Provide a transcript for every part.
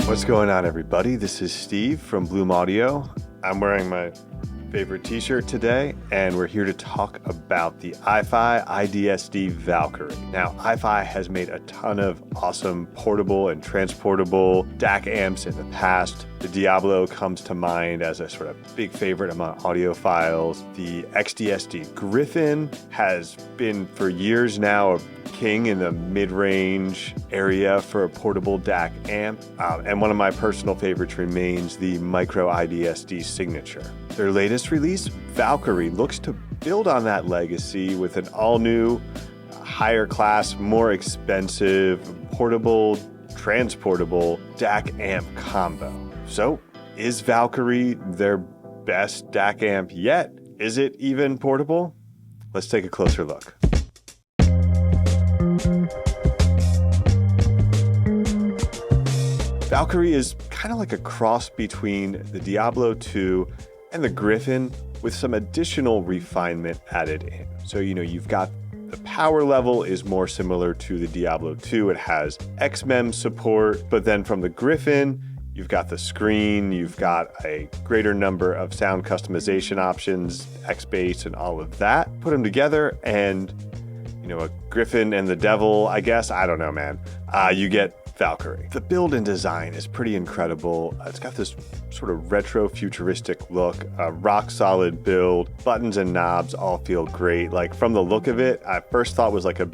What's going on, everybody? This is Steve from Bloom Audio. I'm wearing my favorite t-shirt today, and we're here to talk about the iFi IDSD Valkyrie. Now, iFi has made a ton of awesome portable and transportable DAC amps in the past. The Diablo comes to mind as a sort of big favorite among audiophiles. The XDSD Griffin has been for years now a king in the mid-range area for a portable DAC amp. And one of my personal favorites remains the Micro IDSD Signature. Their latest release, Valkyrie, looks to build on that legacy with an all-new, higher class, more expensive, portable, transportable DAC amp combo. So, is Valkyrie their best DAC amp yet? Is it even portable? Let's take a closer look. Valkyrie is kind of like a cross between the Diablo 2 and the Griffin with some additional refinement added in. So, you've got the power level is more similar to the Diablo 2. It has XMEM support, but then from the Griffin, you've got the screen, you've got a greater number of sound customization options, X-Bass and all of that. Put them together and, a Griffin and the devil, I guess. I don't know, man. You get Valkyrie. The build and design is pretty incredible. It's got this sort of retro futuristic look, a rock solid build, buttons and knobs all feel great. Like from the look of it, I first thought it was like a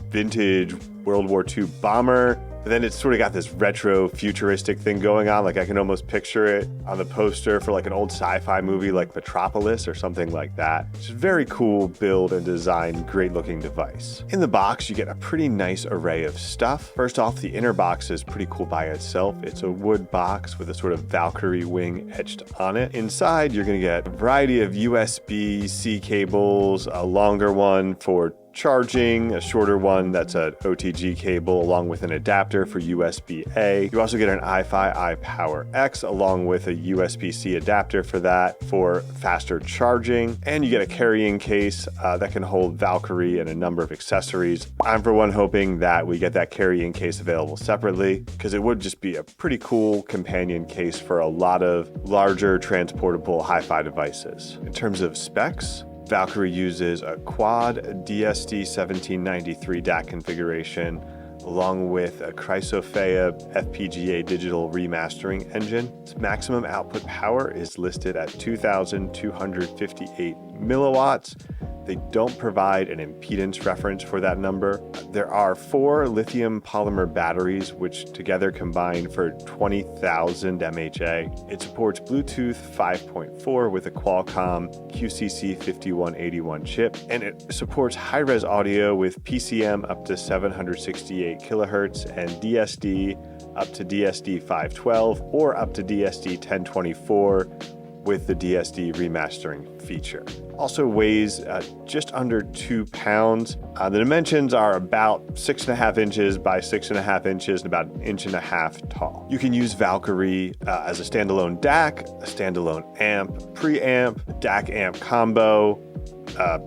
vintage World War II bomber. But then it's sort of got this retro futuristic thing going on. Like I can almost picture it on the poster for like an old sci-fi movie like Metropolis or something like that. It's a very cool build and design, great looking device. In the box, you get a pretty nice array of stuff. First off, the inner box is pretty cool by itself. It's a wood box with a sort of Valkyrie wing etched on it. Inside, you're gonna get a variety of USB-C cables, a longer one for charging, a shorter one that's an OTG cable along with an adapter for USB-A. You also get an iFi iPower X along with a USB-C adapter for that for faster charging. And you get a carrying case that can hold Valkyrie and a number of accessories. I'm for one hoping that we get that carrying case available separately because it would just be a pretty cool companion case for a lot of larger transportable hi-fi devices. In terms of specs, Valkyrie uses a quad DSD 1793 DAC configuration along with a Chrysophea FPGA digital remastering engine. Its maximum output power is listed at 2,258 milliwatts. They don't provide an impedance reference for that number. There are 4 lithium polymer batteries, which together combine for 20,000 mAh. It supports Bluetooth 5.4 with a Qualcomm QCC5181 chip, and it supports high-res audio with PCM up to 768 kilohertz and DSD up to DSD 512 or up to DSD 1024 with the DSD remastering feature. Also weighs just under 2 pounds. The dimensions are about 6.5 inches by 6.5 inches and about 1.5 inches tall. You can use Valkyrie as a standalone DAC, a standalone amp, preamp, DAC amp combo,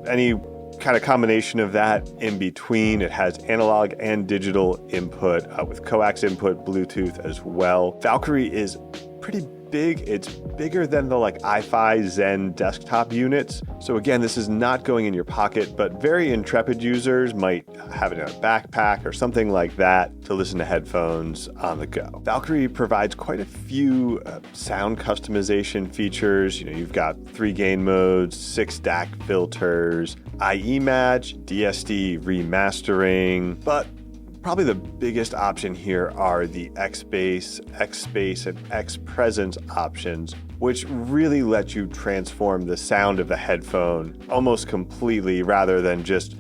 any kind of combination of that in between. It has analog and digital input with coax input, Bluetooth as well. Valkyrie is pretty big. It's bigger than the iFi Zen desktop units. So again, this is not going in your pocket, but very intrepid users might have it in a backpack or something like that to listen to headphones on the go. Valkyrie provides quite a few sound customization features. You've got 3 gain modes, 6 DAC filters, IE match, DSD remastering, but probably the biggest option here are the X-Bass, X-Space, and X-Presence options, which really let you transform the sound of the headphone almost completely rather than just,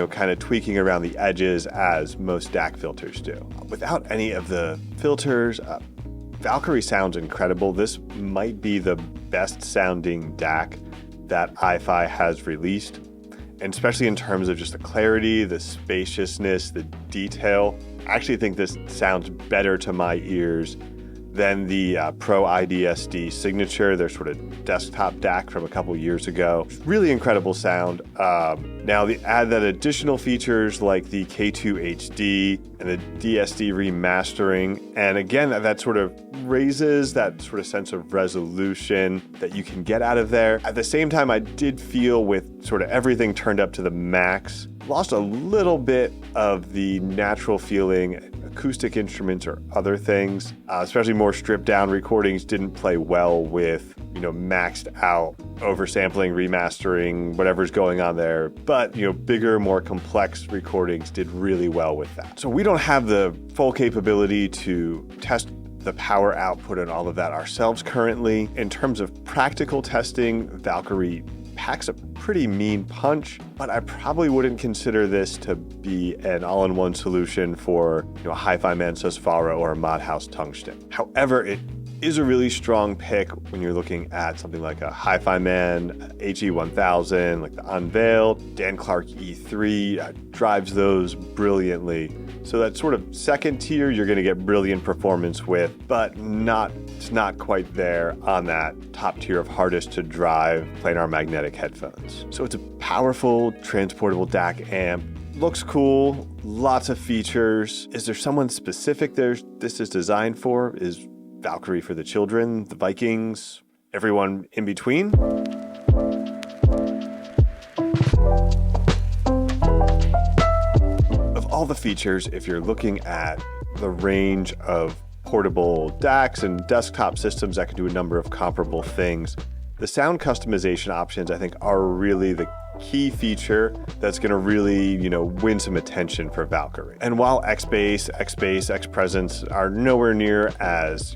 kind of tweaking around the edges as most DAC filters do. Without any of the filters, Valkyrie sounds incredible. This might be the best sounding DAC that iFi has released. And especially in terms of just the clarity, the spaciousness, the detail. I actually think this sounds better to my ears than the Pro IDSD Signature, their sort of desktop DAC from a couple years ago. Really incredible sound. Now, add that additional features like the K2 HD and the DSD remastering. And again, that sort of raises that sort of sense of resolution that you can get out of there. At the same time, I did feel with sort of everything turned up to the max, lost a little bit of the natural feeling acoustic instruments or other things, especially more stripped down recordings didn't play well with, maxed out oversampling, remastering, whatever's going on there. But, bigger, more complex recordings did really well with that. So we don't have the full capability to test the power output and all of that ourselves currently. In terms of practical testing, Valkyrie packs a pretty mean punch, but I probably wouldn't consider this to be an all-in-one solution for a Hi-Fi Man Susvara or a Modhouse Tungsten. However, it is a really strong pick when you're looking at something like a Hi-Fi Man HE1000, like the Unveiled. Dan Clark E3 drives those brilliantly. So that sort of second tier, you're going to get brilliant performance with, but it's not quite there on that top tier of hardest to drive planar magnetic headphones. So it's a powerful, transportable DAC amp. Looks cool, lots of features. Is there someone specific this is designed for? Is Valkyrie for the children, the Vikings, everyone in between? All the features, if you're looking at the range of portable DACs and desktop systems that can do a number of comparable things, the sound customization options, I think, are really the key feature that's going to really, win some attention for Valkyrie. And while X-Bass, X-Presence are nowhere near as,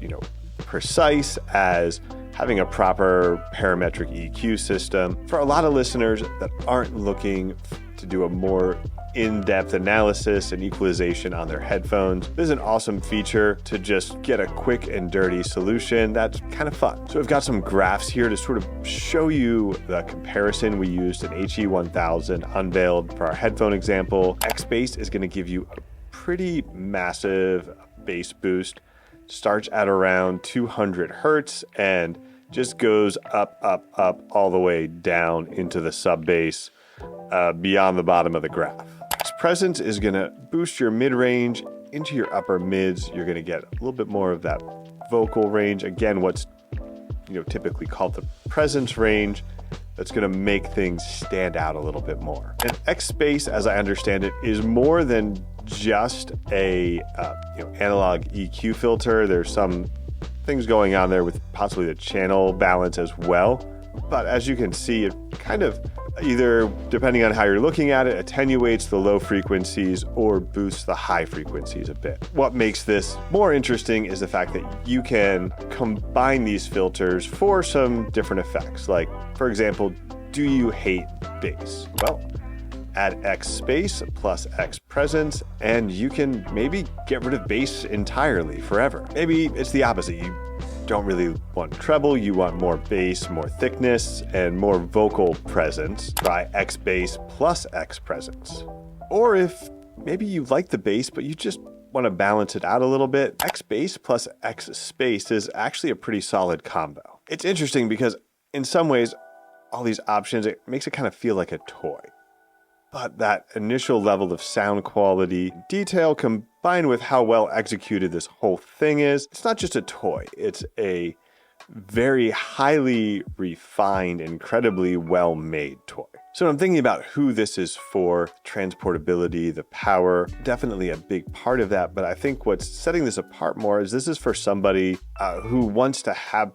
precise as having a proper parametric EQ system, for a lot of listeners that aren't looking to do a more in-depth analysis and equalization on their headphones, this is an awesome feature to just get a quick and dirty solution that's kind of fun. So we've got some graphs here to sort of show you the comparison. We used an HE1000 Unveiled for our headphone example. X-Bass is going to give you a pretty massive bass boost. Starts at around 200 hertz and just goes up all the way down into the sub bass beyond the bottom of the graph. Presence is going to boost your mid-range into your upper mids. You're going to get a little bit more of that vocal range. Again, what's typically called the presence range. That's going to make things stand out a little bit more. And X-Bass, as I understand it, is more than just a analog EQ filter. There's some things going on there with possibly the channel balance as well. But as you can see, it kind of either, depending on how you're looking at it, attenuates the low frequencies or boosts the high frequencies a bit. What makes this more interesting is the fact that you can combine these filters for some different effects. Like, for example, do you hate bass? Well, add X-Bass plus X-Presence, and you can maybe get rid of bass entirely forever. Maybe it's the opposite. You don't really want treble, you want more bass, more thickness, and more vocal presence. Try X-Bass plus X-Presence. Or if maybe you like the bass, but you just want to balance it out a little bit, X-Bass plus X-Space is actually a pretty solid combo. It's interesting because in some ways, all these options, it makes it kind of feel like a toy. But that initial level of sound quality, detail, combined with how well executed this whole thing is, it's not just a toy. It's a very highly refined, incredibly well-made toy. So I'm thinking about who this is for, transportability, the power, definitely a big part of that. But I think what's setting this apart more is this is for somebody who wants to have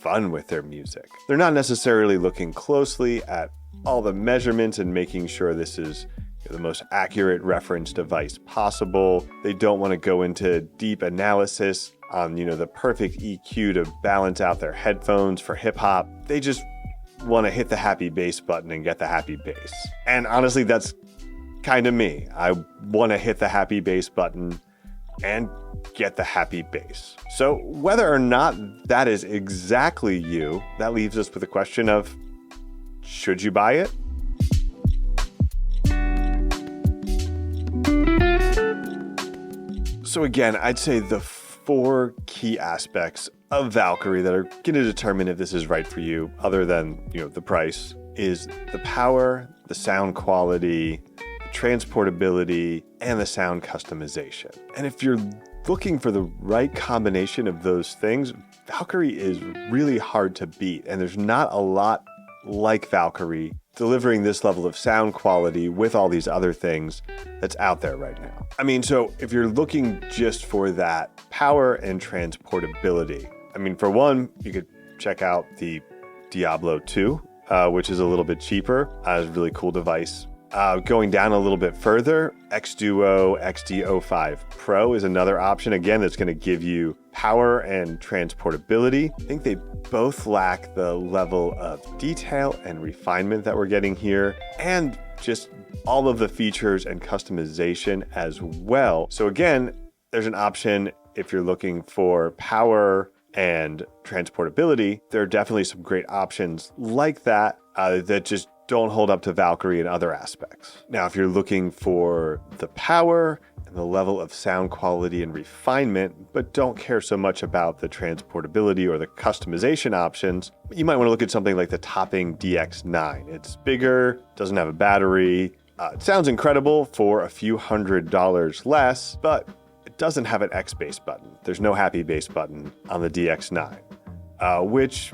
fun with their music. They're not necessarily looking closely at all the measurements and making sure this is the most accurate reference device possible. They don't want to go into deep analysis on, the perfect EQ to balance out their headphones for hip hop. They just want to hit the happy bass button and get the happy bass. And honestly, that's kind of me. I want to hit the happy bass button and get the happy bass. So whether or not that is exactly you, that leaves us with the question of, should you buy it? So again, I'd say the 4 key aspects of Valkyrie that are going to determine if this is right for you, other than, the price, is the power, the sound quality, the transportability, and the sound customization. And if you're looking for the right combination of those things, Valkyrie is really hard to beat, and there's not a lot like Valkyrie delivering this level of sound quality with all these other things that's out there right now. I mean, so if you're looking just for that power and transportability, I mean, for one, you could check out the Diablo 2, which is a little bit cheaper. It's a really cool device. Going down a little bit further, X-Duo XD05 Pro is another option, again, that's going to give you power and transportability. I think they both lack the level of detail and refinement that we're getting here, and just all of the features and customization as well. So again, there's an option if you're looking for power and transportability. There are definitely some great options like that that just don't hold up to Valkyrie in other aspects. Now, if you're looking for the power and the level of sound quality and refinement, but don't care so much about the transportability or the customization options, you might want to look at something like the Topping DX9. It's bigger, doesn't have a battery. It sounds incredible for a few $100s less, but it doesn't have an X bass button. There's no happy bass button on the DX9, which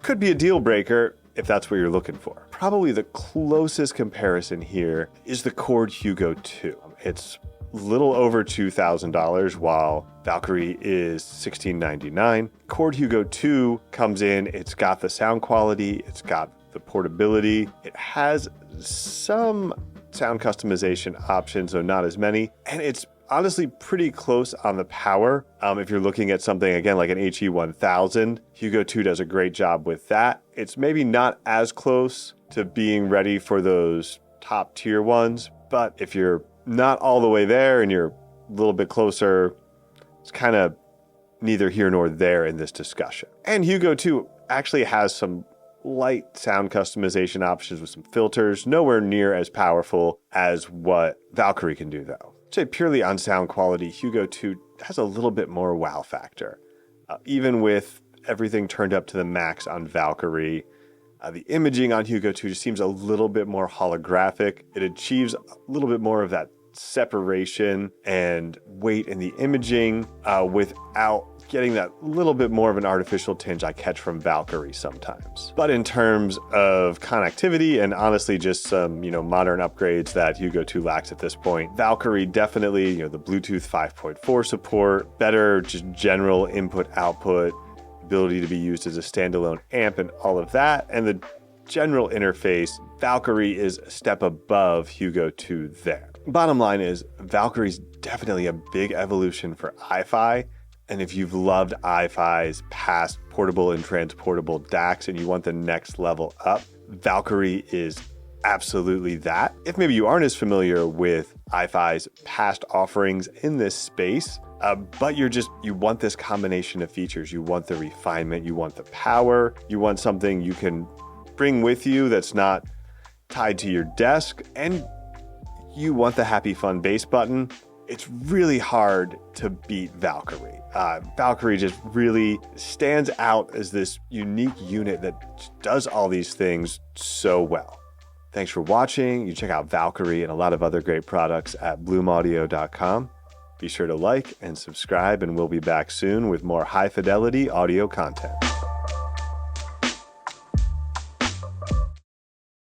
could be a deal breaker if that's what you're looking for. Probably the closest comparison here is the Chord Hugo 2. It's a little over $2,000, while Valkyrie is $1,699. Chord Hugo 2 comes in, it's got the sound quality, it's got the portability, it has some sound customization options, though not as many, and it's honestly pretty close on the power. If you're looking at something, again, like an HE1000, Hugo 2 does a great job with that. It's maybe not as close to being ready for those top tier ones, but if you're not all the way there and you're a little bit closer, it's kind of neither here nor there in this discussion. And Hugo 2 actually has some light sound customization options with some filters, nowhere near as powerful as what Valkyrie can do though. Say purely on sound quality, Hugo 2 has a little bit more wow factor. Even with everything turned up to the max on Valkyrie, the imaging on Hugo 2 just seems a little bit more holographic. It achieves a little bit more of that separation and weight in the imaging without getting that little bit more of an artificial tinge I catch from Valkyrie sometimes. But in terms of connectivity and honestly just some, modern upgrades that Hugo 2 lacks at this point, Valkyrie definitely, the Bluetooth 5.4 support, better just general input-output, ability to be used as a standalone amp and all of that, and the general interface, Valkyrie is a step above Hugo 2 there. Bottom line is, Valkyrie's definitely a big evolution for iFi. And if you've loved iFi's past portable and transportable DACs and you want the next level up, Valkyrie is absolutely that. If maybe you aren't as familiar with iFi's past offerings in this space, but you want this combination of features. You want the refinement, you want the power, you want something you can bring with you that's not tied to your desk, and you want the happy fun bass button, it's really hard to beat Valkyrie. Valkyrie just really stands out as this unique unit that does all these things so well. Thanks for watching. You check out Valkyrie and a lot of other great products at bloomaudio.com. Be sure to like and subscribe, and we'll be back soon with more high fidelity audio content.